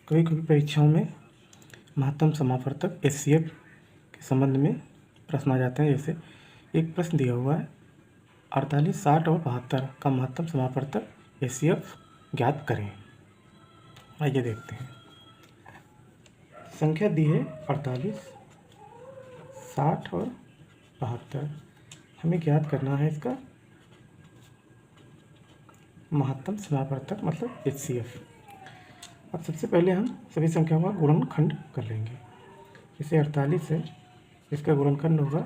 कभी कभी परीक्षाओं में महत्तम समापवर्तक HCF के संबंध में प्रश्न आ जाते हैं। जैसे एक प्रश्न दिया हुआ है 48, 60 और 72 का महत्तम समापवर्तक HCF ज्ञात करें। आइए देखते हैं। संख्या दी है 48, 60 और 72। हमें ज्ञात करना है इसका महत्तम समापवर्तक मतलब HCF। अब सबसे पहले हम सभी संख्याओं का गुणनखंड कर लेंगे। जैसे 48 है, इसका गुणनखंड होगा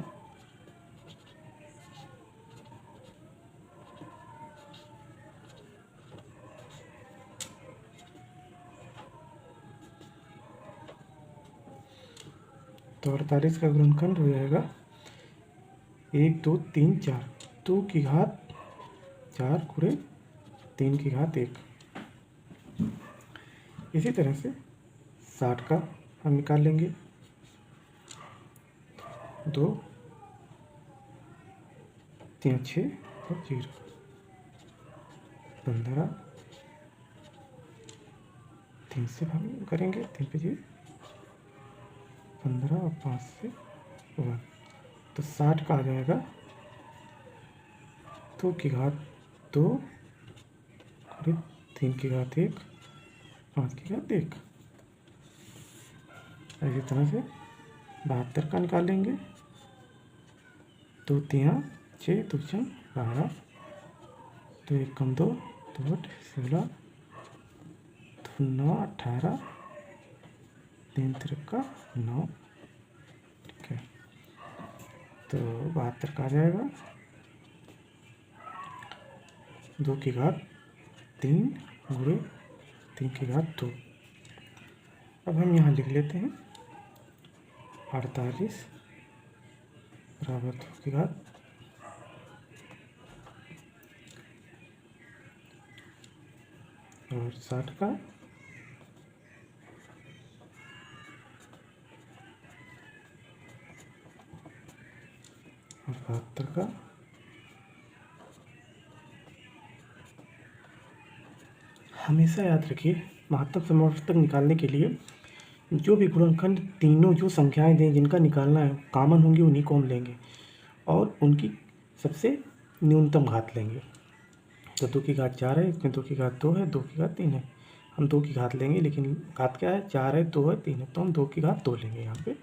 48 का गुणनखंड हो जाएगा 1 2 3 4, 2 की घात 4 गुणे 3 की घात 1। इसी तरह से 60 का हम निकाल लेंगे 2 3 6 और 0, 15 3 से भाग करेंगे, 3 पे 0, 15 और 5 से 1। तो 60 का आ जाएगा 2 की घात 2 गुणे 3 की घात 1, 5 की घात 1। इसी तरह से 72 का निकाल लेंगे 2 3 6 2 4 12, 2 1 कम 2 2 8 16, 2 9 18, 3 3 9। ठीक है, तो 72 का आ जाएगा 2 की घात 3 गुणे 3 की घात 2। अब हम यहाँ लिख लेते हैं 48 बराबर 2 की घात और 60 का और 72 का। हमेशा याद रखिए महत्तम समापवर्तक निकालने के लिए जो भी गुणनखंड तीनों जो संख्याएं दें जिनका निकालना है कॉमन होंगी उन्हीं को हम लेंगे और उनकी सबसे न्यूनतम घात लेंगे। तो 2 की घात 4 है, इसमें 2 की घात 2 है, 2 की घात 3 है। हम 2 की घात लेंगे, लेकिन घात क्या है, 4 है, 2 है, 3 है, तो हम 2 की घात 2 लेंगे। यहाँ पे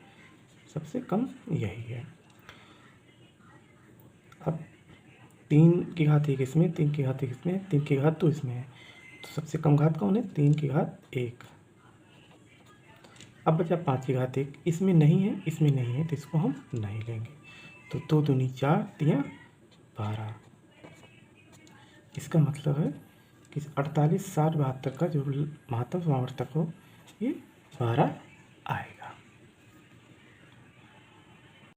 सबसे कम यही है। अब 3 की घात 1 इसमें, 3 की घात 1 इसमें, 3 की घात 2 इसमें है, तो सबसे कम घात कौन है, 3 की घात 1। अब बचा 5 की घात 1, इसमें नहीं है, इसमें नहीं है, तो इसको हम नहीं लेंगे। तो 2 दूनी 4, 3 12। इसका मतलब है कि 48 60 72 का जो महत्तम समापवर्तक हो ये 12 आएगा।